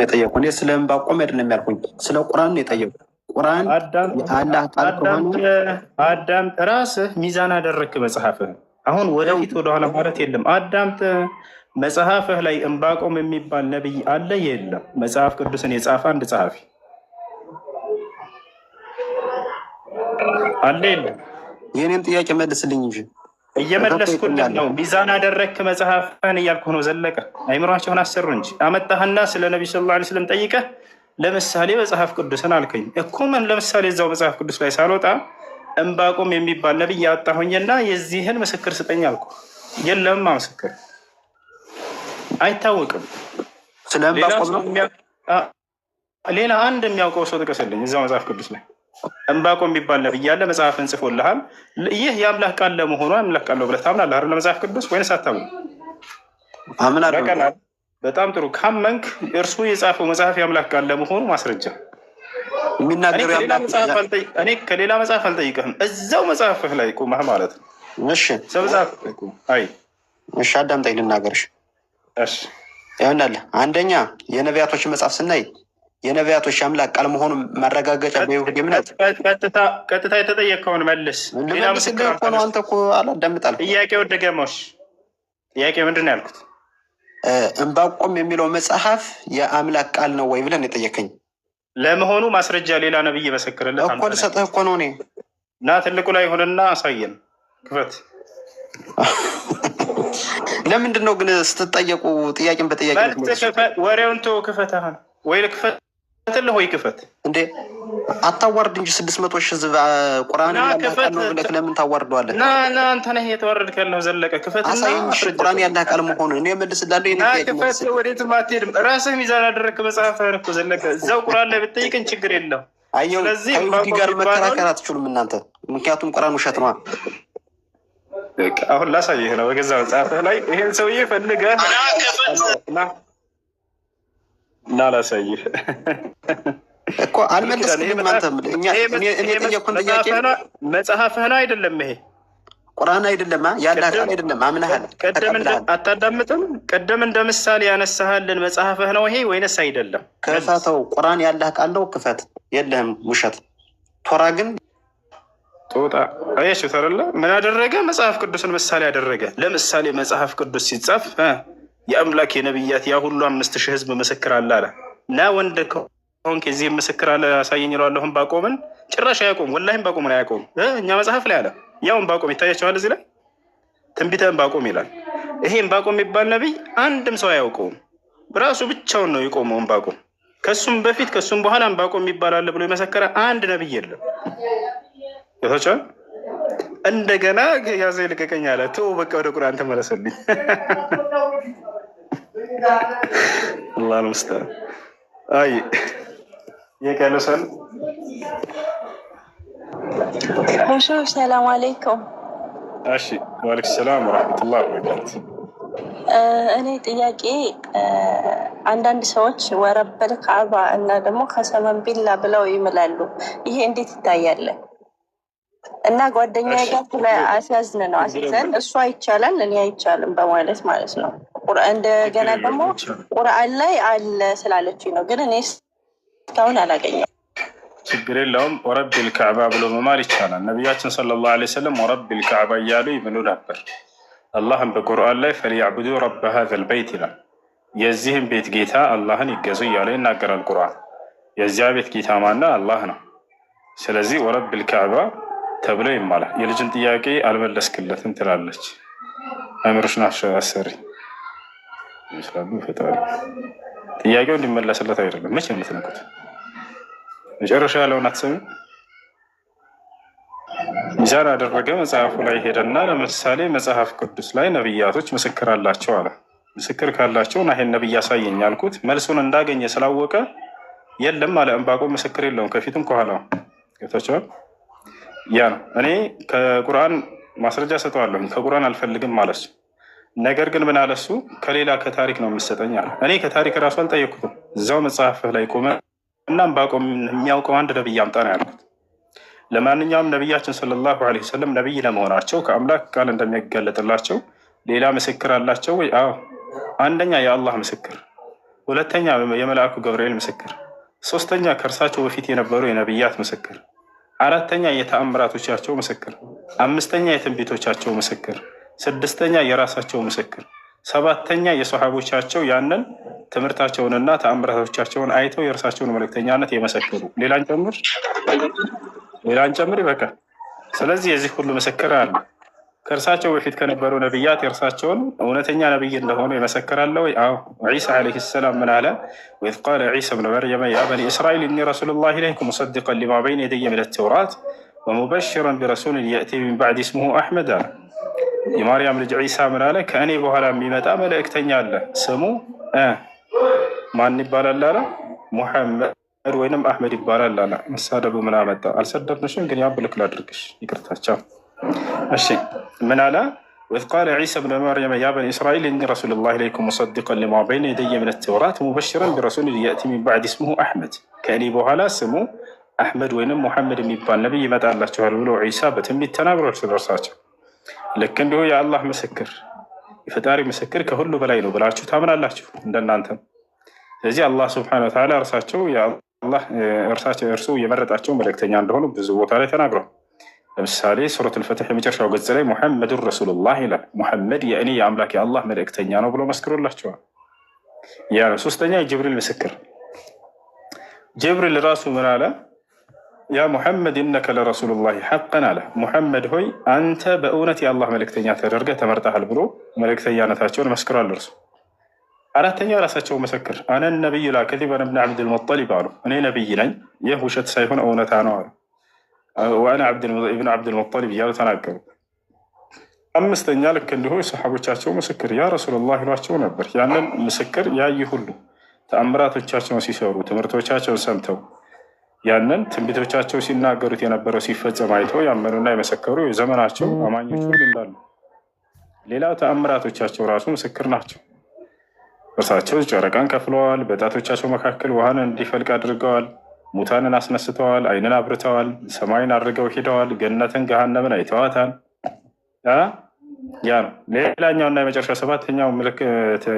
የጠየቁ እኔ ስለ ዕንባቆም አይደለም ያልኩኝ፣ ስለ ቁርአን የጠየቁ። ቁርአን የአላህ ቃል ከሆነ አዳምጥ፣ ራስህ ሚዛን አደረግክ መጽሐፍህ። አሁን ወደፊት ወደኋላ ማለት የለም። አዳምጥ። መጽሐፍህ ላይ ዕንባቆም የሚባል ነቢይ አለ የለም? መጽሐፍ ቅዱስን የጻፈ አንድ ጸሐፊ አለ የለም? የኔን ጥያቄ መልስልኝ እንጂ እየመለስኩልህ ነው። ሚዛን አደረግክ መጽሐፍህን እያልኩ ነው። ዘለቀ አይምሯቸውን አሰሩ እንጂ አመጣህና ስለ ነቢ ሰለላሁ ዐለይሂ ወሰለም ጠይቀህ ለምሳሌ መጽሐፍ ቅዱስን አልከኝ እኮ። ምን ለምሳሌ እዛው መጽሐፍ ቅዱስ ላይ ሳልወጣ ዕንባቆም የሚባል ነቢይ ያወጣሁኝና የዚህን ምስክር ስጠኝ አልኩ። የለም ምስክር አይታወቅም። ስለ ዕንባቆም ነው። ሌላ አንድ የሚያውቀው ሰው ጥቀስልኝ እዛው መጽሐፍ ቅዱስ ላይ ዕንባቆም የሚባል ነቢይ ያለ መጽሐፍን ጽፎልሃል። ይህ የአምላክ ቃል ለመሆኑ አምላክ ቃል ነው ብለህ ታምናለህ አይደል? ለመጽሐፍ ቅዱስ ወይንስ አታምንም? አምናለሁ። በጣም ጥሩ። ካመንክ እርሱ የጻፈው መጽሐፍ የአምላክ ቃል ለመሆኑ ማስረጃ የሚናገረው እኔ ከሌላ መጽሐፍ አልጠይቅህም። እዛው መጽሐፍህ ላይ ቁመህ ማለት ነው። እሺ መጽሐፍ አይ እሺ፣ አዳምጠኝ ልናገርሽ። እሺ ይሆናል። አንደኛ የነቢያቶች መጽሐፍ ስናይ የነቢያቶች አምላክ ቃል መሆኑን ማረጋገጫ በይሁድ እምነት ቀጥታ የተጠየቀውን መልስ። ሌላ ምስክር ነው። አንተ እኮ አላዳምጣል። ጥያቄው ደገሞሽ። ጥያቄ ምንድን ነው ያልኩት? ዕንባቆም የሚለው መጽሐፍ የአምላክ ቃል ነው ወይ ብለን የጠየቀኝ ለመሆኑ ማስረጃ ሌላ ነብይ መሰክርለት እኮ ልሰጥህ እኮ ነው። እኔ እና ትልቁ ላይ ሆነና አሳየን። ክፈት። ለምንድን ነው ግን ስትጠየቁ ጥያቄን በጥያቄ ወሬውን ተው። ክፈት ወይ ልክፈት ትልህ ወይ ክፈት እንዴ! አታዋርድ እንጂ 600 ሺህ ህዝብ ቁርአን ነው ብለህ ለምን ታዋርደዋለህ? ና አንተ ነህ የተዋረድክ ያለው። ዘለቀ ክፈት እና ቁርአን ያለህ ቃል መሆኑን እኔ መልስልሃለሁ። ይሄን ክፈት። ወዴትም አትሄድም። ራስህ ሚዛን አደረግክ መጽሐፍህን እኮ ዘለቀ። እዛው ቁርአን ላይ ብትጠይቅን ችግር የለም። ስለዚህ ከይሁዲ ጋር መከራከር አትችሉም እናንተ፣ ምክንያቱም ቁርአን ውሸት ነው። አሁን ላሳይህ ነው በገዛ መጽሐፍህ ላይ ይሄን ሰውዬ ፈልገህ እና ላሳይህ እኮ አልመለስክልኝም። አንተም እኔ የጠየኩህን ጥያቄ መጽሐፍህ ነው አይደለም? ይሄ ቁርአን አይደለም? ያለህ ቃል አይደለም? አምነሃል? አታዳምጥም? ቅድም እንደ ምሳሌ ያነሳሃልን መጽሐፍህ ነው ይሄ ወይንስ አይደለም? ክፈተው። ቁርአን ያለህ ቃል ነው፣ ክፈት። የለህም፣ ውሸት። ቶራ ግን ጦጣ አየሽ ተረለ ምን አደረገ? መጽሐፍ ቅዱስን ምሳሌ ያደረገ። ለምሳሌ መጽሐፍ ቅዱስ ሲጻፍ የአምላክ የነቢያት ያ ሁሉ 5000 ህዝብ ምስክር አለ አለ እና ወንድ ከሆንክ የዚህ ምስክር አለ አሳየኝ እለዋለሁ። ዕንባቆምን ጭራሽ አያውቁም። ወላሂ ዕንባቆምን አያውቁም። እኛ መጽሐፍ ላይ አለ። ያው ዕንባቆም ይታያቸዋል። እዚህ ላይ ትንቢተ ዕንባቆም ይላል። ይሄ ዕንባቆም የሚባል ነቢይ አንድም ሰው አያውቀውም። ራሱ ብቻውን ነው የቆመው ዕንባቆም። ከሱም በፊት ከሱም በኋላ ዕንባቆም የሚባል አለ ብሎ የመሰከረ አንድ ነቢይ የለም። ይታቻል። እንደገና ያዘ ይልቀቀኝ አለ። ተው በቃ ወደ ቁርአን ተመለሰልኝ። አላህ ሙስተዓን። አይ የቀለሰን እሺ፣ ሰላም አለይኩም። እሺ፣ ወአለይኩም ሰላም ወራህመቱላሂ ወበረካቱ። እኔ ጥያቄ አንዳንድ ሰዎች ወረበል ከአባ እና ደግሞ ከሰመን ቢላ ብለው ይምላሉ። ይሄ እንዴት ይታያል? እና ጓደኛ ጋር ስለ አስያዝን ነው አስይዘን እሷ ይቻላል እኔ አይቻልም በማለት ማለት ነው። እንደገና ደግሞ ቁርአን ላይ አለ ስላለችኝ ነው፣ ግን እኔ እስካሁን አላገኘም። ችግር የለውም። ወረቢል ከዕባ ብሎ መማል ይቻላል። ነቢያችን ሰለላሁ ዐለይሂ ወሰለም ወረቢል ከዕባ እያሉ ይምሉ ነበር። አላህም በቁርአን ላይ ፈሊያዕቡዱ ረበ ሀዘል በይት ይላል። የዚህም ቤት ጌታ አላህን ይገዙ እያለ ይናገራል ቁርአን። የዚያ ቤት ጌታ ማነው? አላህ ነው። ስለዚህ ወረቢል ከዕባ ተብሎ ይማላል። የልጅን ጥያቄ አልመለስክለትም ትላለች። አእምሮሽ ናቸው አሰሪ ይመስላሉ። ፈጣሪ ጥያቄው እንዲመለስለት አይደለም። መቼ የምትነኩት መጨረሻ ያለውን አትሰሚ። ሚዛን አደረገ። መጽሐፉ ላይ ሄደና ለምሳሌ መጽሐፍ ቅዱስ ላይ ነብያቶች ምስክር አላቸው አለ። ምስክር ካላቸው ና ይሄን ነብይ ያሳየኝ አልኩት። መልሱን እንዳገኘ ስላወቀ የለም አለ። ዕንባቆም ምስክር የለውም ከፊትም ከኋላው። ገብታችኋል? ያ ነው። እኔ ከቁርአን ማስረጃ ሰጠዋለሁ፣ ከቁርአን አልፈልግም ማለሱ። ነገር ግን ምን አለሱ? ከሌላ ከታሪክ ነው የምሰጠኝ አለ። እኔ ከታሪክ እራሱ አልጠየቅኩትም። እዛው መጽሐፍህ ላይ ቆመ እና ዕንባቆም የሚያውቀው አንድ ነብይ አምጣ ነው ያልኩት። ለማንኛውም ነቢያችን ሰለላሁ ዐለይሂ ወሰለም ነቢይ ለመሆናቸው ከአምላክ ቃል እንደሚያጋለጥላቸው ሌላ ምስክር አላቸው ወይ? አዎ፣ አንደኛ የአላህ ምስክር፣ ሁለተኛ የመልአኩ ገብርኤል ምስክር፣ ሶስተኛ ከእርሳቸው በፊት የነበሩ የነቢያት ምስክር፣ አራተኛ የተአምራቶቻቸው ምስክር፣ አምስተኛ የትንቢቶቻቸው ምስክር፣ ስድስተኛ የራሳቸው ምስክር፣ ሰባተኛ የሰሃቦቻቸው ያንን ትምህርታቸውንና ተአምራቶቻቸውን አይተው የእርሳቸውን መልእክተኛነት የመሰከሩ። ሌላን ጨምር ይበቃል። ስለዚህ የዚህ ሁሉ ምስክር አለ። ከእርሳቸው በፊት ከነበሩ ነቢያት የእርሳቸውን እውነተኛ ነቢይ እንደሆኑ የመሰከራለ ወይ? አዎ። ዒሳ ዓለይሂ ሰላም ምን አለ? ወኢዝ ቃለ ዒሳ ብነ መርየመ ያ በኒ እስራኤል እኒ ረሱሉላሂ ኢለይኩም ሙሰዲቀን ሊማ በይነ የደየ ሚነ ተውራት ወሙበሽረን ቢረሱሊን የእቲ ሚን ባዕድ ስሙሁ አሕመድ አለ። የማርያም ልጅ ዒሳ ምን አለ? ከእኔ በኋላ የሚመጣ መልእክተኛ አለ፣ ስሙ ማን ይባላል አለ? ሙሐመድ ወይንም አሕመድ ይባላል አለ። መሳደቡ ምን አመጣ? አልሰደብንሽም፣ ግን ያብልክ ላድርግሽ፣ ይቅርታቸው። እሺ ምን አለ? ወኢዝ ቃለ ዒሳ ብነ መርየመ ያ በኒ እስራኤል እኒ ረሱሉላሂ ኢለይኩም ሙሰዲቀን ሊማ በይነ የደየ ሚነ ተውራት ወሙበሽረን ቢረሱሊን የእቲ ሚን ባዕድ ስሙሁ አሕመድ፣ ከእኔ በኋላ ስሙ አሕመድ ወይንም ሙሐመድ የሚባል ነቢይ ይመጣላችኋል ብሎ ዒሳ በትንቢት ተናግሯል ስለእርሳቸው። ልክ እንዲሁ የአላህ ምስክር የፈጣሪ ምስክር ከሁሉ በላይ ነው ብላችሁ ታምናላችሁ እንደናንተም። ስለዚህ አላህ ስብሐነሁ ወተዓላ እርሱ የመረጣቸው መልእክተኛ እንደሆኑ ብዙ ቦታ ላይ ተናግሯል። ለምሳሌ ሱረቱል ፈትሕ የመጨረሻው ገጽ ላይ ሙሐመዱን ረሱሉላህ ይላል። ሙሐመድ የእኔ የአምላክ የአላህ መልእክተኛ ነው ብሎ መስክሮላቸዋል። ያ ነው። ሶስተኛ የጅብሪል ምስክር። ጅብሪል ራሱ ምን አለ? ያ ሙሐመድ ኢነከ ለረሱሉላሂ ሐቀን አለ። ሙሐመድ ሆይ አንተ በእውነት የአላህ መልእክተኛ ተደርገህ ተመርጠሃል ብሎ መልእክተኛነታቸውን መስክሯል እርሱ። አራተኛው ራሳቸው መሰክር፣ አነ ነቢዩ ላ ከዚበ ብነ ዓብድልሙጠሊብ አሉ። እኔ ነቢይ ነኝ፣ ይህ ውሸት ሳይሆን እውነታ ነው አሉ። ወአነ ኢብኑ ዓብድልሙጠሊብ እያሉ ተናገሩ። አምስተኛ ልክ እንዲሁ ሰሓቦቻቸው ምስክር ያ ረሱሉላህ ይሏቸው ነበር። ያንን ምስክር ያዩ ሁሉ ተአምራቶቻቸውን ሲሰሩ ትምህርቶቻቸውን ሰምተው ያንን ትንቢቶቻቸው ሲናገሩት የነበረው ሲፈጸም አይተው ያመኑና የመሰከሩ የዘመናቸው አማኞች ሁሉ እንዳሉ። ሌላው ተአምራቶቻቸው ራሱ ምስክር ናቸው። እርሳቸው ጨረቃን ከፍለዋል፣ በጣቶቻቸው መካከል ውሃን እንዲፈልቅ አድርገዋል፣ ሙታንን አስነስተዋል፣ አይንን አብርተዋል፣ ሰማይን አድርገው ሄደዋል፣ ገነትን ገሃነምን አይተዋታል። ያ ነው። ሌላኛውና የመጨረሻ ሰባተኛው ምልክት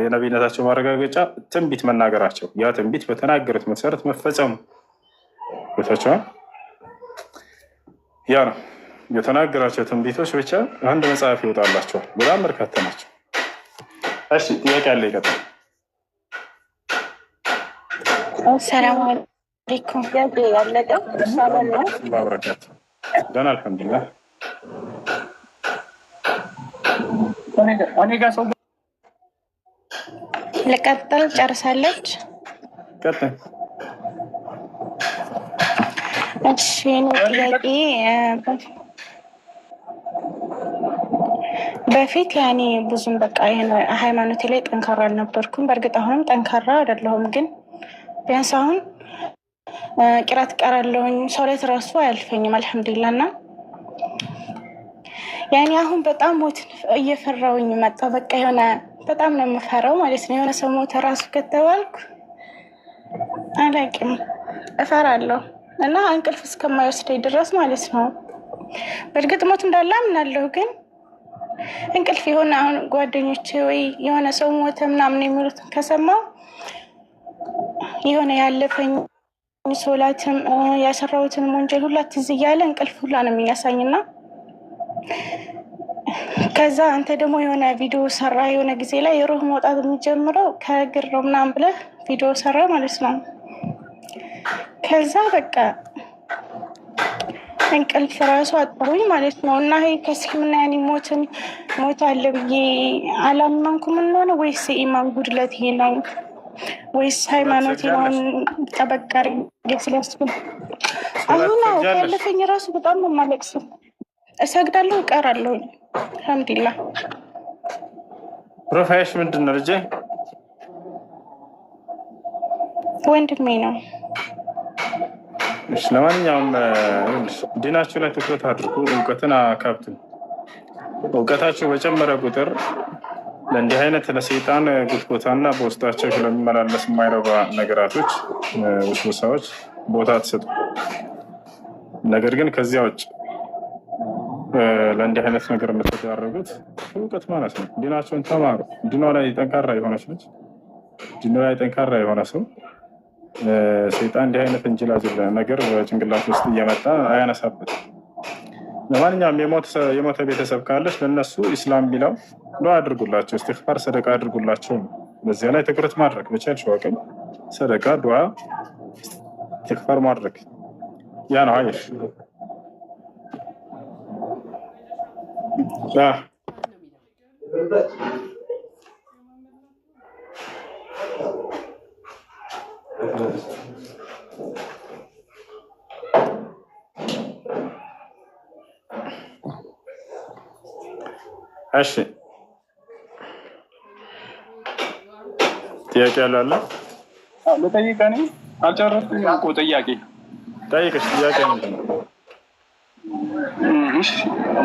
የነቢይነታቸው ማረጋገጫ ትንቢት መናገራቸው፣ ያ ትንቢት በተናገሩት መሰረት መፈጸሙ ቦታቸዋል። ያ ነው። የተናገራቸው ትንቢቶች ብቻ አንድ መጽሐፍ ይወጣላቸዋል። በጣም በርካታ ናቸው። እሺ ጥያቄ አለ? ይቀጥል። ሰላም አለይኩም። ያለቀው ሰላም ነው። ባበረካቱ ደህና አልሐምዱሊላህ። ልቀጥል? ጨርሳለች? ቀጥል። እሺ ጥያቄ በፊት ያኔ ብዙም በቃ ሃይማኖቴ ላይ ጠንካራ አልነበርኩም። በእርግጥ አሁንም ጠንካራ አይደለሁም፣ ግን ቢያንስ አሁን ቂራት እቀራለሁኝ። ሶላት ራሱ አያልፈኝም አልሐምዱሊላህ። እና ያኔ አሁን በጣም ሞት እየፈራውኝ መጣ። በቃ የሆነ በጣም ነው የምፈራው ማለት ነው። የሆነ ሰው ሞተ ራሱ ከተባልኩ አላውቅም እፈራለሁ እና እንቅልፍ እስከማይወስደኝ ድረስ ማለት ነው። በእርግጥ ሞት እንዳለ አምናለሁ፣ ግን እንቅልፍ የሆነ አሁን ጓደኞቼ ወይ የሆነ ሰው ሞተ ምናምን የሚሉትን ከሰማው የሆነ ያለፈኝ ሶላትም ያሰራሁትን ወንጀል ሁላ ትዝ እያለ እንቅልፍ ሁላ ነው የሚያሳኝና ከዛ አንተ ደግሞ የሆነ ቪዲዮ ሰራ የሆነ ጊዜ ላይ የሩህ መውጣት የሚጀምረው ከእግር ነው ምናምን ብለህ ቪዲዮ ሰራ ማለት ነው። ከዛ በቃ እንቅልፍ ራሱ አጣሁኝ ማለት ነው። እና ይሄ ከእስልምና ያኔ ሞት አለ ብዬ አላመንኩም ነው ወይስ የኢማን ጉድለት ይሄ ነው ወይስ ሃይማኖት ነው? ጠበቅ አድርጌ ስለያዝኩኝ አሁን ነው ካለፈኝ ራሱ በጣም ነው የማለቅሰው። እሰግዳለሁ፣ እቀራለሁ። አልሐምዱሊላህ። ፕሮፋይልሽ ምንድን ነው ልጄ? ወንድሜ ነው። እሺ ለማንኛውም ዲናችሁ ላይ ትኩረት አድርጉ፣ እውቀትን አካብቱ። እውቀታችሁ በጨመረ ቁጥር ለእንዲህ አይነት ለሰይጣን ጉትጎታና በውስጣቸው ስለሚመላለስ የማይረባ ነገራቶች ውስውሳዎች ቦታ አትሰጡ። ነገር ግን ከዚያ ውጭ ለእንዲህ አይነት ነገር የምትዳረጉት እውቀት ማለት ነው። ዲናቸውን ተማሩ። ዲኗ ላይ ጠንካራ የሆነች ልጅ ጅኑ ላይ ጠንካራ የሆነ ሰው ሰይጣን እንዲህ አይነት እንጅላጅል ነገር በጭንቅላት ውስጥ እየመጣ አያነሳበት። ለማንኛውም የሞተ ቤተሰብ ካለች ለነሱ ኢስላም ቢለው ዱዓ አድርጉላቸው፣ እስትግፋር ሰደቃ አድርጉላቸው። በዚያ ላይ ትኩረት ማድረግ በቻልሽው አቅም ሰደቃ፣ ዱዓ፣ እስትግፋር ማድረግ ያ ነው። አየሽ እሺ ጥያቄ አለ? ልጠይቅ? እኔ አልጨረስኩም እኮ ጥያቄ። ጠይቅሽ። ጥያቄ ምንድን ነው?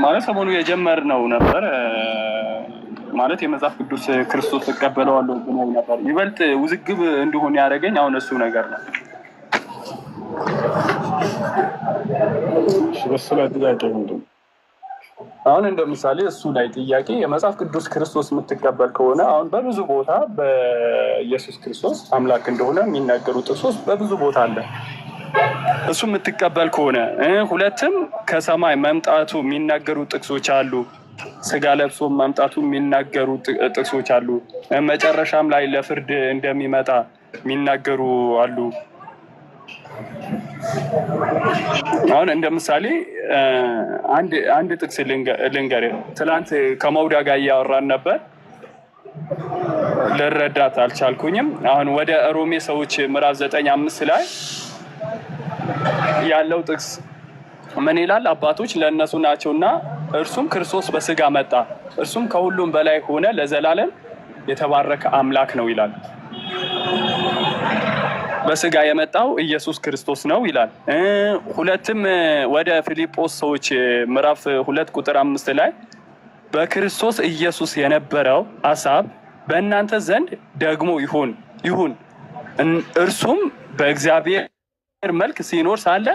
ማለት ሰሞኑ የጀመርነው ነበር ማለት የመጽሐፍ ቅዱስ ክርስቶስ እቀበለዋለሁ ብለው ነበር። ይበልጥ ውዝግብ እንዲሆን ያደረገኝ አሁን እሱ ነገር ነው። በሱ ላይ ጥያቄ ምንድን ነው? አሁን እንደ ምሳሌ እሱ ላይ ጥያቄ የመጽሐፍ ቅዱስ ክርስቶስ የምትቀበል ከሆነ አሁን በብዙ ቦታ በኢየሱስ ክርስቶስ አምላክ እንደሆነ የሚናገሩ ጥቅሶች በብዙ ቦታ አለ። እሱ የምትቀበል ከሆነ ሁለትም ከሰማይ መምጣቱ የሚናገሩ ጥቅሶች አሉ። ስጋ ለብሶ መምጣቱ የሚናገሩ ጥቅሶች አሉ። መጨረሻም ላይ ለፍርድ እንደሚመጣ የሚናገሩ አሉ። አሁን እንደ ምሳሌ አንድ ጥቅስ ልንገርህ። ትላንት ከመውዳ ጋር እያወራን ነበር፣ ልረዳት አልቻልኩኝም። አሁን ወደ ሮሜ ሰዎች ምዕራፍ 9:5 ላይ ያለው ጥቅስ ምን ይላል? አባቶች ለእነሱ ናቸውና እርሱም ክርስቶስ በስጋ መጣ፣ እርሱም ከሁሉም በላይ ሆነ፣ ለዘላለም የተባረከ አምላክ ነው ይላል። በስጋ የመጣው ኢየሱስ ክርስቶስ ነው ይላል። ሁለትም ወደ ፊልጶስ ሰዎች ምዕራፍ 2:5 ላይ በክርስቶስ ኢየሱስ የነበረው ሐሳብ በእናንተ ዘንድ ደግሞ ይሁን እርሱም በእግዚአብሔር መልክ ሲኖር ሳለ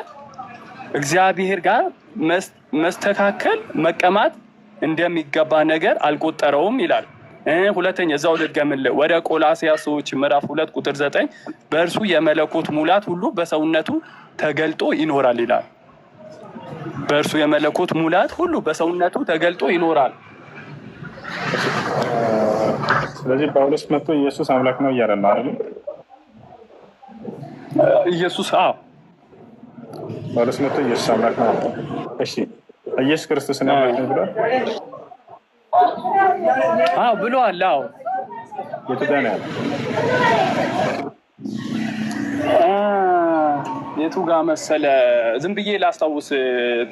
እግዚአብሔር ጋር መስተካከል መቀማት እንደሚገባ ነገር አልቆጠረውም ይላል። ሁለተኛ እዛው ልድገምልህ፣ ወደ ቆላስይስ ሰዎች ምዕራፍ 2:9 በእርሱ የመለኮት ሙላት ሁሉ በሰውነቱ ተገልጦ ይኖራል ይላል። በእርሱ የመለኮት ሙላት ሁሉ በሰውነቱ ተገልጦ ይኖራል። ስለዚህ ጳውሎስ መጥቶ ኢየሱስ አምላክ ነው እያለ ነው አይደል? ኢየሱስ ጳውሎስ መጥቶ ኢየሱስ አምላክ ነው። እሺ ኢየሱስ ክርስቶስን አምላክ ነው ብሏል? ብሏል። የቱ ጋር ነው ያለው? የቱ ጋር መሰለ? ዝም ብዬ ላስታውስ፣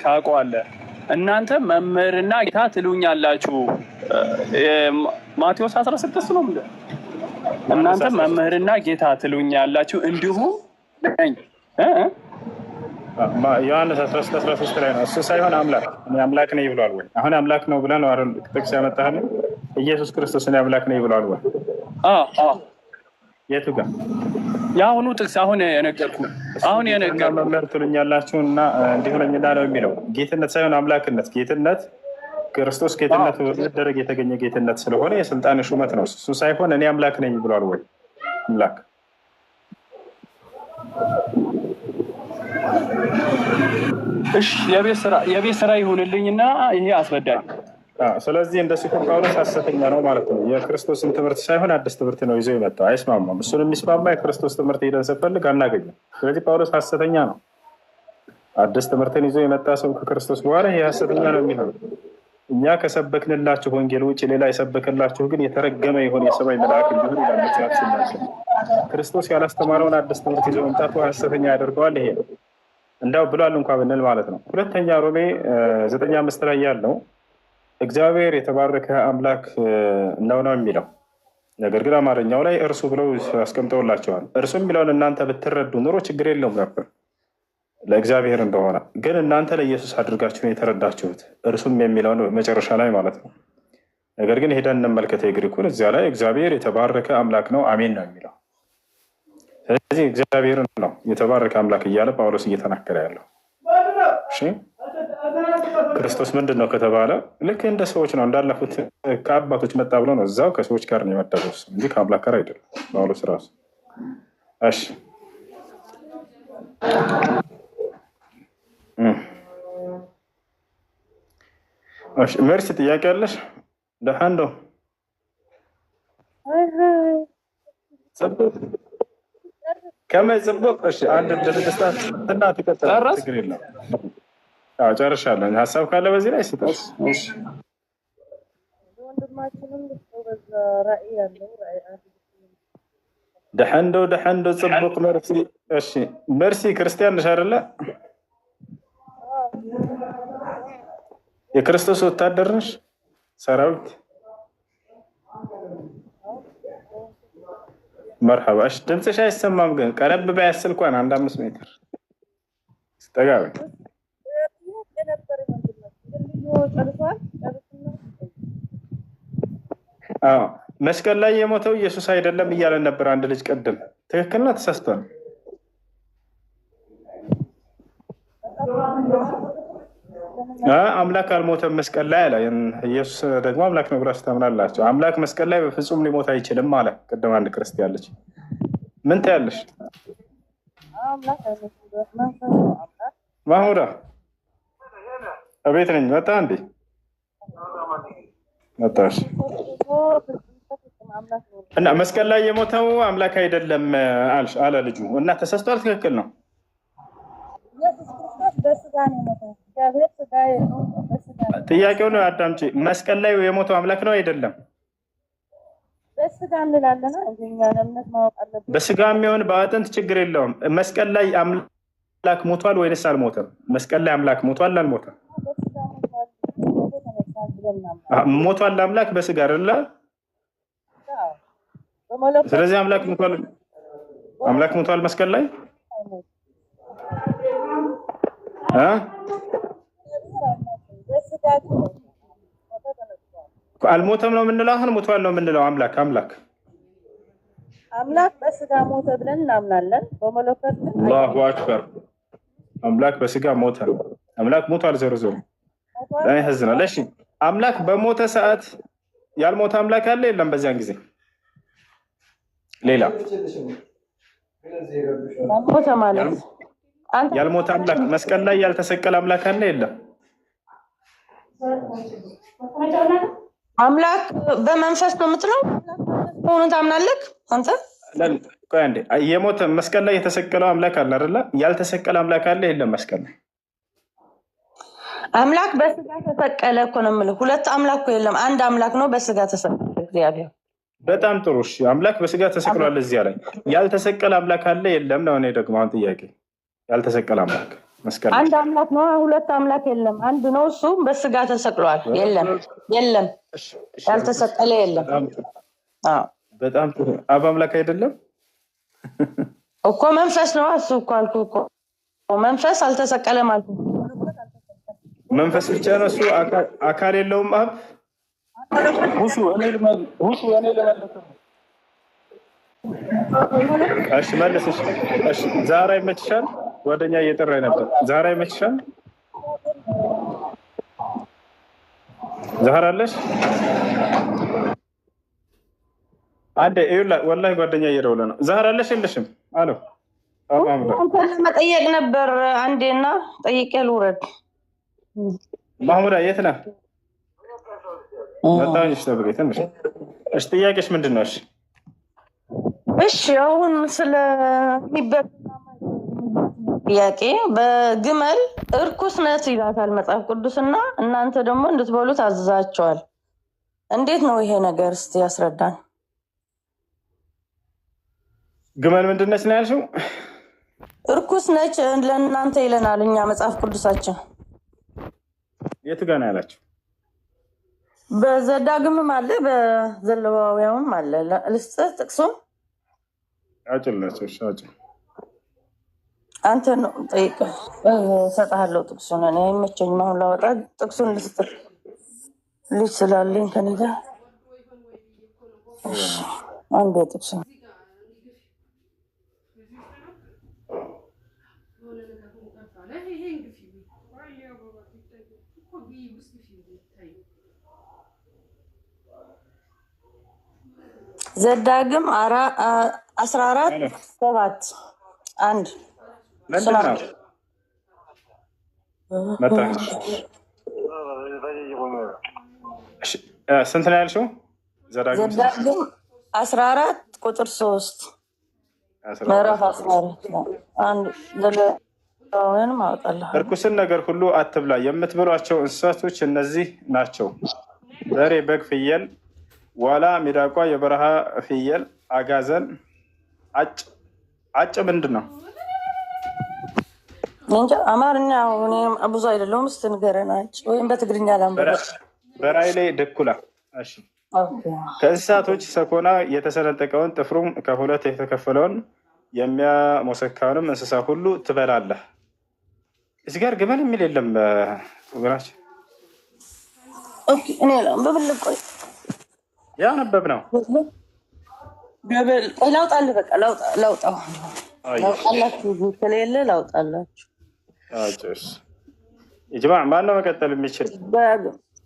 ታውቀዋለህ። እናንተ መምህርና ጌታ ትሉኛላችሁ። ማቴዎስ 16 ነው ምንድን? እናንተ መምህርና ጌታ ትሉኛላችሁ እንዲሁም ነኝ። ዮሐንስ 13 ላይ ነው። እሱ ሳይሆን አምላክ እኔ አምላክ ነኝ ብሏል ወይ? አሁን አምላክ ነው ብለህ ነው አይደል ጥቅስ ያመጣህልኝ? ኢየሱስ ክርስቶስ እኔ አምላክ ነኝ ብሏል ወይ? የቱ ጋር? የአሁኑ ጥቅስ አሁን የነገርኩህ መምህር ትሉኛላችሁ እና እንዲሁ ነኝና ነው የሚለው። ጌትነት ሳይሆን አምላክነት። ጌትነት ክርስቶስ ጌትነት በመደረግ የተገኘ ጌትነት ስለሆነ የስልጣን ሹመት ነው። እሱ ሳይሆን እኔ አምላክ ነኝ ብሏል ወይ? አምላክ እሺ፣ የቤት ስራ ይሁንልኝና ይሄ አስረዳኝ። ስለዚህ እንደ ሲሆን ጳውሎስ ሐሰተኛ ነው ማለት ነው። የክርስቶስን ትምህርት ሳይሆን አዲስ ትምህርት ነው ይዞ የመጣው። አይስማማም። እሱን የሚስማማ የክርስቶስ ትምህርት ሄደን ስንፈልግ አናገኝም። ስለዚህ ጳውሎስ ሐሰተኛ ነው። አዲስ ትምህርትን ይዞ የመጣ ሰው ከክርስቶስ በኋላ ይህ ሐሰተኛ ነው የሚሆነው። እኛ ከሰበክንላችሁ ወንጌል ውጭ ሌላ የሰበክላችሁ ግን የተረገመ የሆነ የሰማይ መልአክ እንዲሆን ይላል መጽሐፍ ሲናገር። ክርስቶስ ያላስተማረውን አዲስ ትምህርት ይዞ መምጣቱ ሐሰተኛ ያደርገዋል። ይሄ ነው እንዳው ብሏል እንኳ ብንል ማለት ነው። ሁለተኛ ሮሜ 9:5 ላይ ያለው እግዚአብሔር የተባረከ አምላክ ነው የሚለው ነገር ግን አማርኛው ላይ እርሱ ብለው አስቀምጠውላቸዋል። እርሱ የሚለውን እናንተ ብትረዱ ኑሮ ችግር የለውም ነበር ለእግዚአብሔር እንደሆነ፣ ግን እናንተ ለኢየሱስ አድርጋችሁ ነው የተረዳችሁት። እርሱም የሚለውን መጨረሻ ላይ ማለት ነው። ነገር ግን ሄደን እንመልከተ የግሪኩን። እዚያ ላይ እግዚአብሔር የተባረከ አምላክ ነው አሜን ነው የሚለው። ስለዚህ እግዚአብሔርን ነው የተባረከ አምላክ እያለ ጳውሎስ እየተናገረ ያለው። ክርስቶስ ምንድን ነው ከተባለ ልክ እንደ ሰዎች ነው እንዳለፉት ከአባቶች መጣ ብሎ ነው እዛው ከሰዎች ጋር ነው የመደበው እንጂ ከአምላክ ጋር አይደለም ጳውሎስ ራሱ። እሺ እሺ መርሲ ጥያቄ አለሽ? ደሃንዶ ከመይ ጽቡቅ። እሺ አንድ ድርጅት እና ተከታተል ችግር የለም። አዎ ጨርሻለሁ። ሀሳብ ካለ በዚህ ላይ ስጠስ። እሺ ደሃንዶ ጽቡቅ መርሲ። እሺ መርሲ ክርስቲያን ነሽ አይደለ? የክርስቶስ ወታደር ነሽ? ሰራዊት መርሐባ። እሺ ድምፅሽ አይሰማም ግን ቀረብ ባያስል እንኳን 1-5 ሜትር ስተጋቢ። አዎ መስቀል ላይ የሞተው ኢየሱስ አይደለም እያለን ነበር አንድ ልጅ ቅድም። ትክክል ነው ተሳስቷል? አምላክ አልሞተም መስቀል ላይ አለ። ኢየሱስ ደግሞ አምላክ ነው ብላችሁ ታምናላችሁ። አምላክ መስቀል ላይ በፍጹም ሊሞት አይችልም አለ ቅድም አንድ ክርስቲያን ልጅ። ምን ታያለሽ? ማሁዳ እቤት ነኝ። መጣ እንዴ? መጣሽ እና መስቀል ላይ የሞተው አምላክ አይደለም አልሽ አለ ልጁ እና ተሳስቷል። ትክክል ነው። ጥያቄውን አዳምጪ። መስቀል ላይ የሞተው አምላክ ነው አይደለም? በስጋ የሚሆን በአጥንት ችግር የለውም። መስቀል ላይ አምላክ ሞቷል ወይንስ አልሞተም? መስቀል ላይ አምላክ ሞቷል አልሞተም? ሞቷል አምላክ በስጋ አይደለ? ስለዚህ አምላክ ሞቷል መስቀል ላይ አልሞተም ነው የምንለው። አሁን ሞቷል ነው የምንለው። አምላክ በስጋ ሞተ ብለን እናምናለን። በመለኮት ግን አላሁ አክበር። አምላክ በስጋ ሞተ። አምላክ ሞቷል። ዞሮ ያሳዝናል። እሺ አምላክ በሞተ ሰዓት ያልሞተ አምላክ አለ የለም? በዚያን ጊዜ ሌላ ሞተ ማለት ያልሞተ አምላክ መስቀል ላይ ያልተሰቀለ አምላክ አለ የለም? አምላክ በመንፈስ ነው የምትለው ሆኖ ታምናለህ አንተ? ቆይ አንዴ የሞተ መስቀል ላይ የተሰቀለው አምላክ አለ አይደለ? ያልተሰቀለ አምላክ አለ የለም? መስቀል ላይ አምላክ በስጋ ተሰቀለ እኮ ነው የምልህ። ሁለት አምላክ የለም፣ አንድ አምላክ ነው በስጋ ተሰቀለ እግዚአብሔር። በጣም ጥሩ። እሺ አምላክ በስጋ ተሰቅሏል። እዚያ ላይ ያልተሰቀለ አምላክ አለ የለም ነው። እኔ ደግሞ አሁን ጥያቄ ያልተሰቀለ አምላክ መስቀል አንድ አምላክ ነው፣ ሁለት አምላክ የለም፣ አንድ ነው። እሱ በስጋ ተሰቅሏል። የለም ያልተሰቀለ የለም። በጣም ጥሩ። አብ አምላክ አይደለም እኮ መንፈስ ነው። እሱ እኮ አልኩህ እኮ መንፈስ አልተሰቀለም አልኩህ። መንፈስ ብቻ ነው እሱ፣ አካል የለውም። አብ እሺ መልስሽ። እሺ ዛሬ ይመችሻል? ጓደኛ እየጠራኝ ነበር። ዛሬ ይመችሻል? ዛሬ አለሽ? አንዴ ይኸውልህ፣ ወላሂ ጓደኛ እየደወለ ነው። ዛሬ አለሽ የለሽም? አሎ መጠየቅ ነበር አንዴና ጠይቄ ልውረድ። ማህሙዳ የት ነህ? መጣሁኝ። ጠብቀኝ ትንሽ። እሺ ጥያቄሽ ምንድን ነው? እሺ አሁን ስለሚበላ ጥያቄ በግመል እርኩስ ነት ይላታል መጽሐፍ ቅዱስና እናንተ ደግሞ እንድትበሉ ታዝዛቸዋል። እንዴት ነው ይሄ ነገር? እስቲ ያስረዳን። ግመል ምንድን ነች ነው ያልሽው? እርኩስ ነች ለእናንተ ይለናል እኛ መጽሐፍ ቅዱሳችን። የት ጋ ነው ያላችሁ? በዘዳግምም አለ በዘሌዋውያንም አለ። ልስጥህ ጥቅሱን? አጭላቸው አጭል አንተ ነው ጠይቀህ እሰጥሃለሁ ጥቅሱን። እኔ አይመቸኝም አሁን ላወጣ። ጥቅሱን ልስጥህ ልጅ ስላለኝ ከእኔ ጋር። አንዴ ጥቅሱን ዘዳግም 14:7 ምንድነው? መጣች። ስንት ነው ያልሽው? ዘዳግም 14:3 ምዕራፍ 14 እርኩስን ነገር ሁሉ አትብላ። የምትበሏቸው እንስሳቶች እነዚህ ናቸው፣ በሬ፣ በግ፣ ፍየል፣ ዋላ፣ ሚዳቋ፣ የበረሃ ፍየል፣ አጋዘን፣ አጭ ምንድን ነው? አማርኛ ብዙ አይደለሁም። እስኪ ንገረን ወይም በትግርኛ ላንብበ። በራይ ላይ ድኩላ። ከእንስሳቶች ሰኮና የተሰነጠቀውን ጥፍሩም ከሁለት የተከፈለውን የሚያሞሰካውንም እንስሳ ሁሉ ትበላለህ። እዚህ ጋር ግመል የሚል የለም ወገናችን። እኔ ላንብብልህ። ቆይ ያነበብ ነው። ላውጣልህ። በቃ ላውጣላችሁ። ከሌለ ላውጣላችሁ። ጅማ ማነው መቀጠል የሚችል?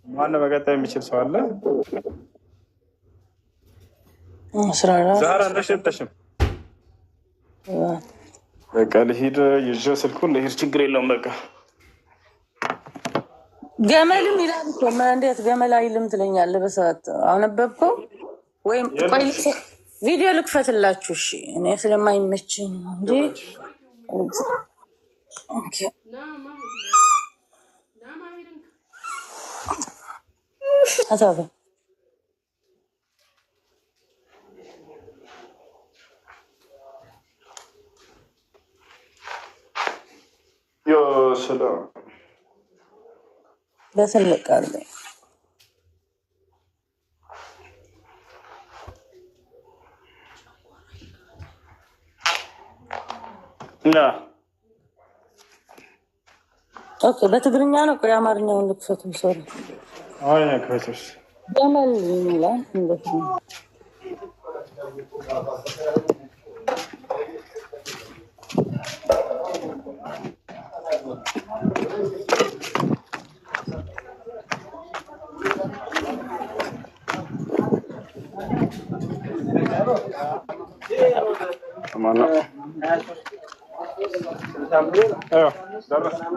ማነው መቀጠል የሚችል ሰው አለ? ዛራ እንደሸጠሽም በቃ ልሂድ፣ ይዤ ስልኩን ልሂድ። ችግር የለውም። በቃ ገመልም ይላል እኮ። እንዴት ገመል አይልም ትለኛለህ? በሰዓት አነበብከው ወይም ቆይ ቪዲዮ ልክፈትላችሁ። እሺ እኔ ስለማይመችኝ እንጂ አታበ ሰላም በትልቅ አለ እና ኦኬ፣ በትግርኛ ነው። ቆይ አማርኛውን ልክፈቱ። ሶሪ አይ ከፈተሽ ገመል ይላል እንዴት ነው?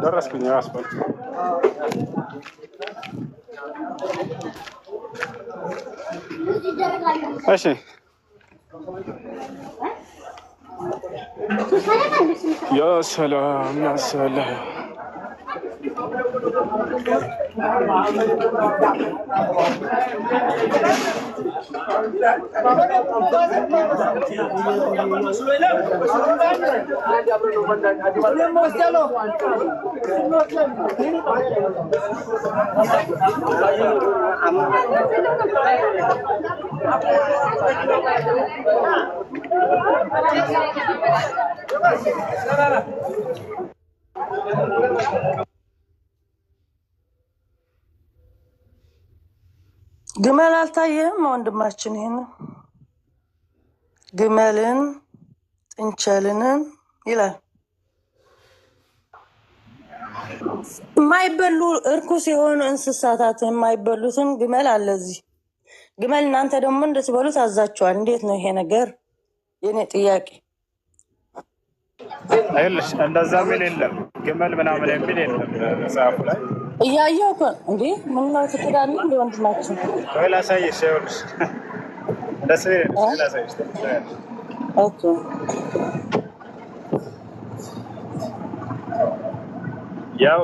ደረስኩኝ። ያስበል እሺ ያ ሰላም ያ ሰላም ግመል አልታየህም ወንድማችን? ይሄን ግመልን ጥንቸልን ይላል። የማይበሉ እርኩስ የሆኑ እንስሳታት የማይበሉትን ግመል አለ እዚህ። ግመል እናንተ ደግሞ እንድትበሉት አዛችኋል። እንዴት ነው ይሄ ነገር? የኔ ጥያቄ አይልሽ እንደዛ ምን የለም። ግመል ምናምን የሚል የለም መጽሐፉ ላይ እያየሁ እኮ እንዴ። ምን ነው ትክዳለ እንደ ወንድማችን? ወይ ላሳይሽ። ይኸውልሽ ደስ ይላል። ላሳይሽ። ኦኬ ያው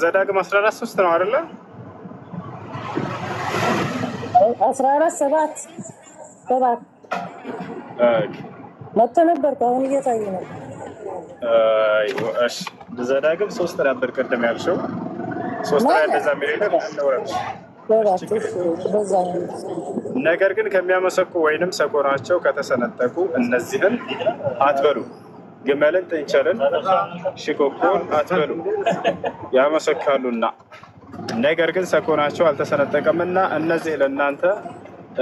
ዘዳግም 14:3 ነው አይደለ? 14:7 መጥቶ ነበር። አሁን እየታየ ነው። እሺ ዘዳግም 3 ነበር ቅድም ያልሽው። 3 ላይ እንደዛ የሚለው ነገር ግን ከሚያመሰኩ ወይንም ሰኮናቸው ከተሰነጠቁ እነዚህን አትበሉ። ግመልን፣ ጥንቸልን፣ ሽኮኮን አትበሉ ያመሰካሉና፣ ነገር ግን ሰኮናቸው አልተሰነጠቀምና እነዚህ ለእናንተ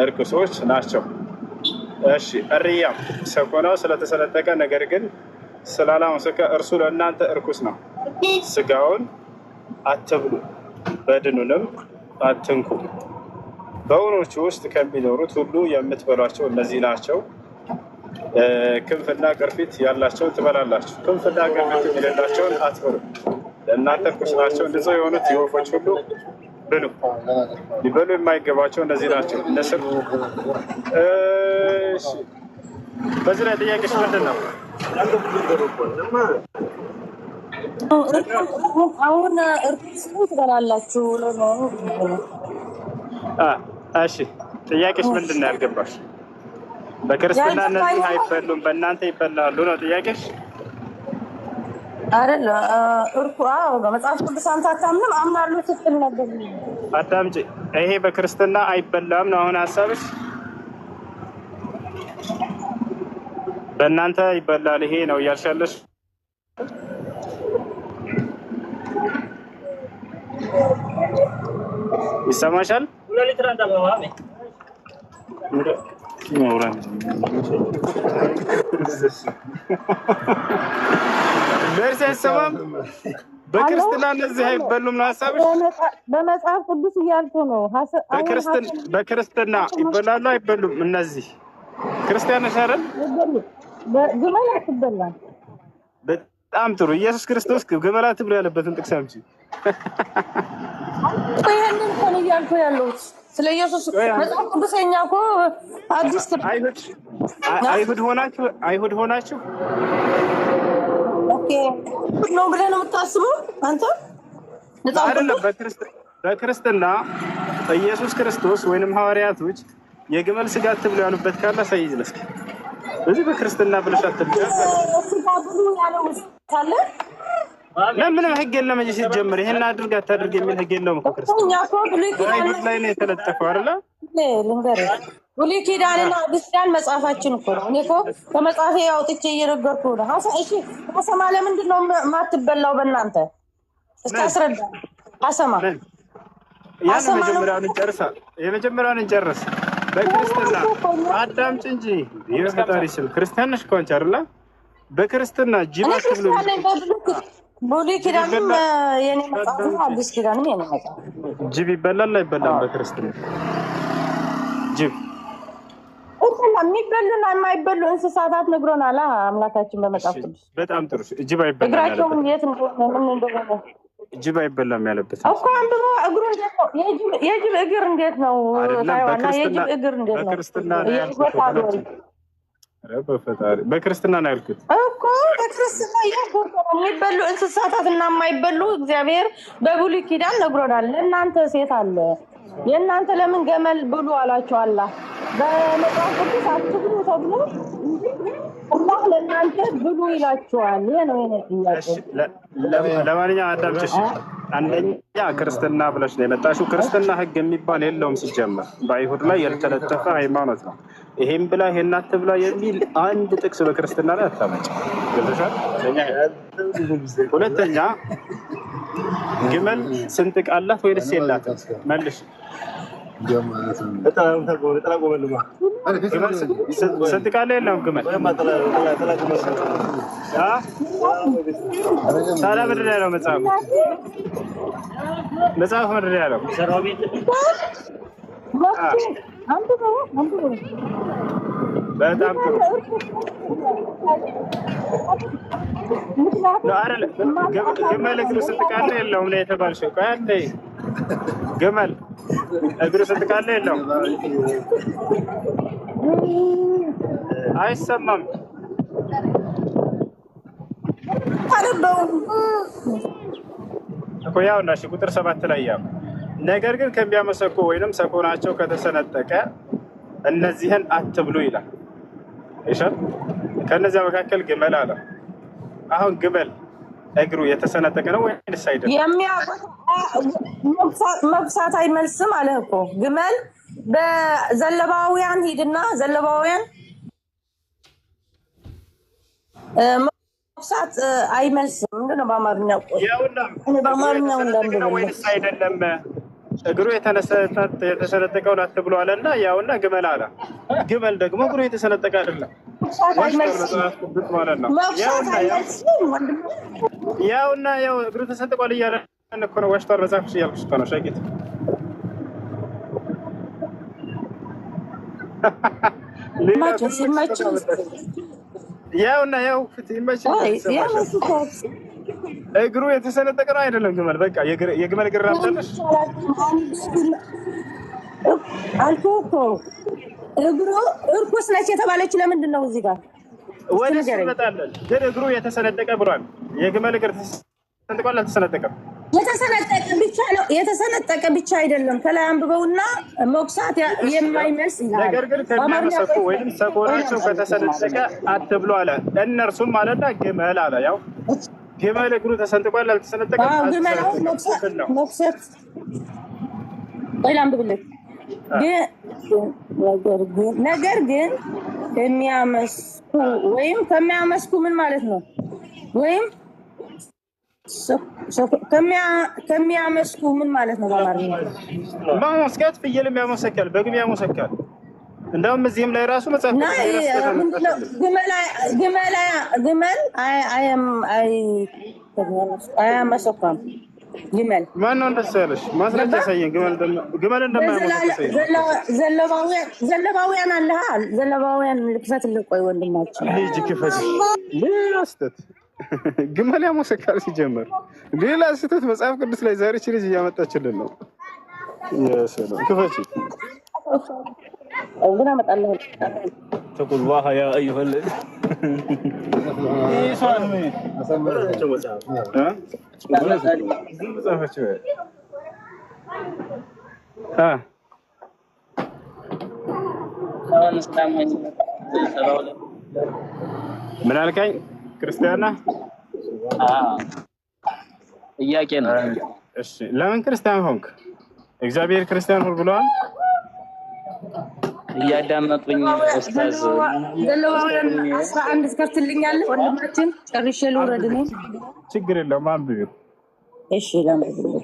እርኩሶች ናቸው። እሺ እርያም ሰኮናው ስለተሰነጠቀ ነገር ግን ስላላመሰከ እርሱ ለእናንተ እርኩስ ነው። ስጋውን አትብሉ፣ በድኑንም አትንኩ። በውኖቹ ውስጥ ከሚኖሩት ሁሉ የምትበሏቸው እነዚህ ናቸው። ክንፍና ቅርፊት ያላቸውን ትበላላችሁ፣ ክንፍና ቅርፊት የሌላቸውን አትበሉ። ለእናንተ ርኩስ ናቸው። እንደዚያው የሆኑት የወፎች ሁሉ ብሉ። ሊበሉ የማይገባቸው እነዚህ ናቸው። ንስር። በዚህ ላይ ጥያቄሽ ምንድን ነው? አሁን እርኩስ ትበላላችሁ። እሺ ጥያቄሽ ምንድን ነው? ያልገባሽ? በክርስትና እነዚህ አይበሉም፣ በእናንተ ይበላሉ ነው ጥያቄሽ? አይደለ? በመጽሐፍ ቅዱስ አንተ አታምንም? አምናለሁ ስትል ነበር። አዳምጪ። ይሄ በክርስትና አይበላም ነው አሁን ሀሳብሽ? በእናንተ ይበላል ይሄ ነው እያልሻለሽ? ይሰማሻል? መልስ አይሰማም። በክርስትና እነዚህ አይበሉም ነው ሀሳብሽ? በመጽሐፍ ቅዱስ እያልኩ ነው። በክርስትና ይበላሉ አይበሉም? እነዚህ ክርስቲያኖች አይደል? ግመል አትበላም። በጣም ጥሩ። ኢየሱስ ክርስቶስ ግመል አትብሉ ያለበትን ጥቅስ አምጪ። ይሄንን እኮ ነው እያልኩ ያለሁት ስለ ኢየሱስ። መጽሐፍ ቅዱሰኛ እኮ አዲስ አይሁድ ሆናችሁ ኦኬ ነው ብለህ ነው የምታስበው አንተ? አይደለም። በክርስትና ኢየሱስ ክርስቶስ ወይንም ሐዋርያቶች የግመል ስጋ አትብሉ ያሉበት ካለ ሳይዝ ለስኪ በዚህ በክርስትና ብለሽ አትብሉ ስጋ ብሉ ያለው ካለ ለምን ህግ የለም እንጂ ሲጀምር ይሄን አድርግ አታድርግ የሚል ህግ የለውም እኮ ክርስቶስ። አይሁድ ላይ ነው የተለጠፈው አይደለ? ልንገርህ ብሉይ ኪዳንና አዲስ ኪዳን መጽሐፋችን እኮ ነው። እኔ እኮ ከመጽሐፌ አውጥቼ እየነገርኩህ ነው። እሺ ሀሰማ ለምንድን ነው የማትበላው በእናንተ? እስኪ አስረዳ ሀሰማ። የመጀመሪያውን እንጨርስ። በክርስትና አዳምጪ እንጂ የፈጣሪ ስም ክርስቲያን ነሽ እኮ አንቺ አይደለ? በክርስትና ጅብ አትብሉ። ብሉይ ኪዳንም የኔ መጽሐፍ ነው፣ አዲስ ኪዳንም የኔ መጽሐፍ። ጅብ ይበላል አይበላም? በክርስትና ጅብ የሚበሉና የማይበሉ እንስሳታት ነግሮናል አምላካችን በመጽሐፍ ቅዱስ። በጣም ጥሩ። ጅብ አይበላም እግራቸውን የት ምን እንደሆነ ጅብ አይበላም ያለበት እኮ አንብቦ እግሩ እንዴት ነው? የጅብ እግር እንዴት ነው? ታይዋና የጅብ እግር እንዴት ነው? በክርስትና ነው ያልኩት እኮ በክርስትና የሚበሉ እንስሳታት እና የማይበሉ እግዚአብሔር በብሉይ ኪዳን ነግሮናል። ለእናንተ ሴት አለ የእናንተ ለምን ገመል ብሉ አላቸው አላህ በመጽሐፍ ቅዱስ አትብሉ ተብሎ አላህ ለእናንተ ብሉ ይላችኋል። ይሄ ነው የኔ ጥያቄ። ለማንኛውም አዳምጪሽ። አንደኛ ክርስትና ብለሽ ነው የመጣሽው። ክርስትና ህግ የሚባል የለውም ሲጀመር። በአይሁድ ላይ ያልተለጠፈ ሃይማኖት ነው። ይሄን ብላ ይሄን አትብላ የሚል አንድ ጥቅስ በክርስትና ላይ አታመጭ። ገብቶሻል? ሁለተኛ ግመል ስንጥቅ አላት ወይስ የላትም? መልሽ። ስንጥቅ አለ የለውም? ግመል ታዲያ ምንድን ነው ያለው መጽሐፉ? ምንድን ነው ያለው? በጣም ጥሩ ግመል እግሩ ስንጥቅ አለ የለውም ነው የተባልሽው? ቆይ አንዴ ግመል እግሩ ስንጥቅ አለ የለውም? አይሰማም እኮ ያው እና ቁጥር 7 ላይ ያው ነገር ግን ከሚያመሰኩ ወይንም ሰኮናቸው ከተሰነጠቀ እነዚህን አትብሉ ይላል። ይሻል ከነዚያ መካከል ግመል አለ። አሁን ግመል እግሩ የተሰነጠቀ ነው ወይስ አይደለም? መብሳት አይመልስም አለ እኮ ግመል። በዘለባውያን ሂድና ዘለባውያን መብሳት አይመልስም። ምንድነው በአማርኛ? በአማርኛው ወይስ አይደለም? እግሩ የተሰነጠቀውን አትብሉ አለና ያውና ግመል አለ። ግመል ደግሞ እግሩ የተሰነጠቀ አይደለም ማለት ነው። ያውና ያው እግሩ ተሰንጥቋል እያለ እኮ ነው ዋሽቷል መጽሐፍ እያልኩሽ እኮ ነው ሸቂት ያውና ያው ፍትህ እግሩ የተሰነጠቀ ነው አይደለም ግመል በቃ የግመል እግር አምጣለሽ አልኩህ እግሩ እርኩስ ነች የተባለች ለምንድን ነው እዚህ ጋር ወይስ ይመጣለን ግን እግሩ የተሰነጠቀ ብሏል የግመል እግር ተሰንጥቋል አልተሰነጠቀም የተሰነጠቀ ብቻ አይደለም ከላይ አንብበውና ሞክሳት የማይመልስ ይላል ነገር ግን ከሚያመሰኩ ወይም ሰኮናቸው ከተሰነጠቀ አትብሉ አለ እነርሱም ማለዳ ግመል አለ ያው ግመል እግሩ ተሰንጥቋል አልተሰነጠቀም ግመል ሞክሳት ወይ አንብብልህ ነገር ግን ከሚያመስኩ ምን ማለት ነው ወይም ከሚያመስኩ ምን ማለት ነው በአማርኛ ማመስከት ፍየልም ያመሰካል በግም ያመሰካል እንደውም እዚህም ላይ ራሱ መጽሐፍ ግመል አያመሰካም ግመል ማነው እንደሱ ያለሽ ማስረጃ ያሳየን ግመል እንደማያመሰክ ዘለባውያን አለህ ዘለባውያን ልክፈትልህ ቆይ ወንድማችን ልጅ ክፈት ሌላ ስህተት ግመል ያመሰካል ሲጀመር ሌላ ስህተት መጽሐፍ ቅዱስ ላይ ዛሬ ልጅ እያመጣችልን ነው የሰላም ክፈች ግን አመጣለሁ تقول الله يا ايها الذين ምን አልከኝ ክርስቲያና ጥያቄ ነው እሺ ለምን ክርስቲያን ሆንክ እግዚአብሔር ክርስቲያን ሆኖ ብሏል እያዳመጡኝ ኡስታዝ ዘለዋውያን 11 እስከፍትልኛለህ ወንድማችን ጨርሼ ልውረድ ነው ችግር የለውም አንብቢው እሺ ለምንድነው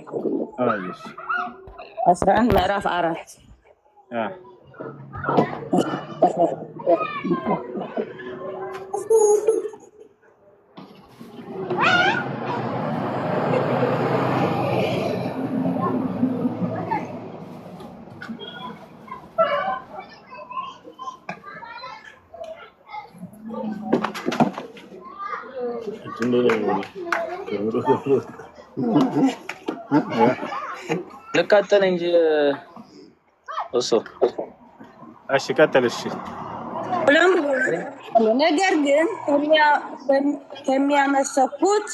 አይሽ 11 ምዕራፍ 4 ልቀጥል እንጂ እሱ እሺ ቀጥልሽ ነገር ግን ከሚያመሰኩት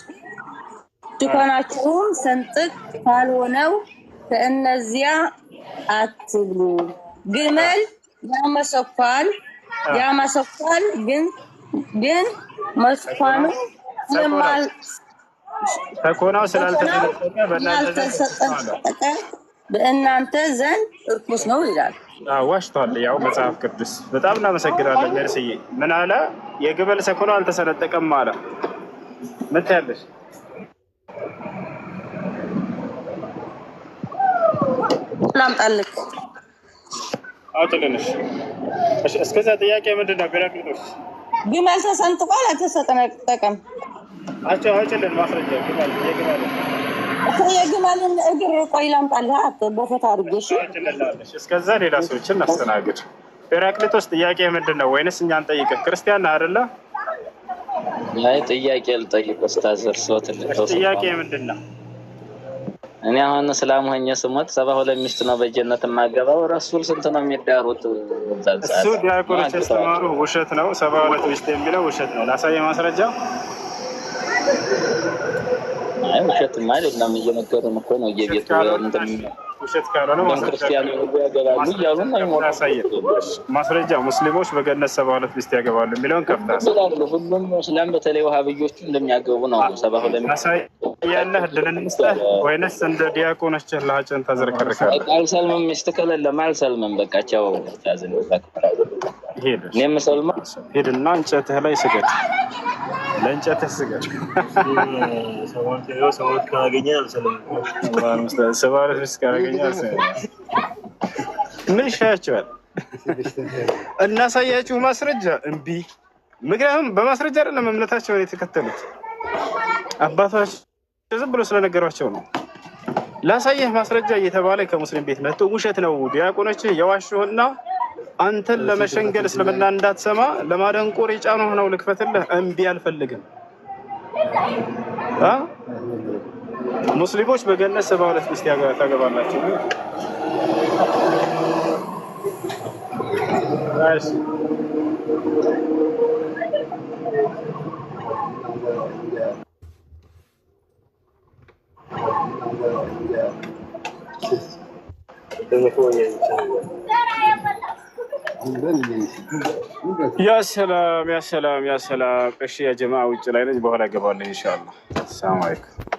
ድካናችሁም ሰንጥቅ ካልሆነው ከእነዚያ አትብሉ ግመል ያመሰኳል ግን መስኳኑ ተኮናው ስላልተሰጠቀ በእናንተ ዘንድ እርኩስ ነው ይላል ዋሽቷል ያው መጽሐፍ ቅዱስ በጣም እናመሰግናለን መርስዬ ምን አለ የግመል ሰኮናው አልተሰነጠቀም አለ ምን ታያለሽ ላምጣልክ አውጥልንሽ እሺ እስከዛ ጥያቄ ምንድነው ቢራክሊቶስ ግመል ተሰንጥቋል አልተሰነጠቀም አውጭልን ማስረጃ የግመልን እግር ቆይ ላምጣልህ በፈታ አድርጌሽ እስከዛ ሌላ ሰዎችን እናስተናግድ ቢራክሊቶስ ጥያቄ ምንድነው ወይንስ እኛን ጠይቀህ ክርስቲያን ነህ አይደለ አይ ጥያቄ ልጠይቅ ኡስታዝ እርሶት ጥያቄ ምንድነው እኔ አሁን እስላም ሆኜ ስሞት 72 ሚስት ነው በጀነት የማገባው ረሱል ስንት ነው የሚዳሩት እሱ ዲያቆኖች ያስተማሩ ውሸት ነው 72 ሚስት የሚለው ውሸት ነው ላሳየ ማስረጃ አይ ውሸትማ አይደለም እየነገሩን እኮ ነው የቤቱ እንትን ውሸት ካልሆነ ክርስቲያኑ ያገባሉ እያሉ ነው ማስረጃ ሙስሊሞች በገነት 72 ሚስት ያገባሉ የሚለውን ከፍታስ ሁሉም ሙስሊም በተለይ ወሃብዮቹ እንደሚያገቡ ነው 72 ሚስት ያለህ ድልን መስጠት ወይንስ እንደ ዲያቆኖች ለሀጨን ተዘርከርከለ አልሰልምም ሚስት ከሌለም አልሰልምም በቃ ቻው ታዘን እኔም ሰልማ ሄድና እንጨትህ ላይ ስገድ ለእንጨትህ ስገድ ሰዎች ካገኘ አልሰልምም ሰባረት ሚስት ካገኘ አልሰልምም ምን ይሻያቸዋል እናሳያችሁ ማስረጃ እምቢ ምክንያቱም በማስረጃ አይደለም እምነታቸውን የተከተሉት አባቶች ዝም ብሎ ስለነገሯቸው ነው ላሳየህ ማስረጃ እየተባለ ከሙስሊም ቤት መጥቶ ውሸት ነው ዲያቆኖች የዋሹህና አንተን ለመሸንገል እስልምና እንዳትሰማ ለማደንቆር የጫኑህ ነው ልክፈትልህ። እምቢ አልፈልግም። ሙስሊሞች በገነት 72 ሚስት ታገባላችሁ። ያ ሰላም ያ ሰላም ያ ሰላም። እሺ ያ ጀማዓ ውጭ ላይ ነኝ፣ በኋላ እገባለሁ ኢንሻአላህ። ሰላም አለይኩም።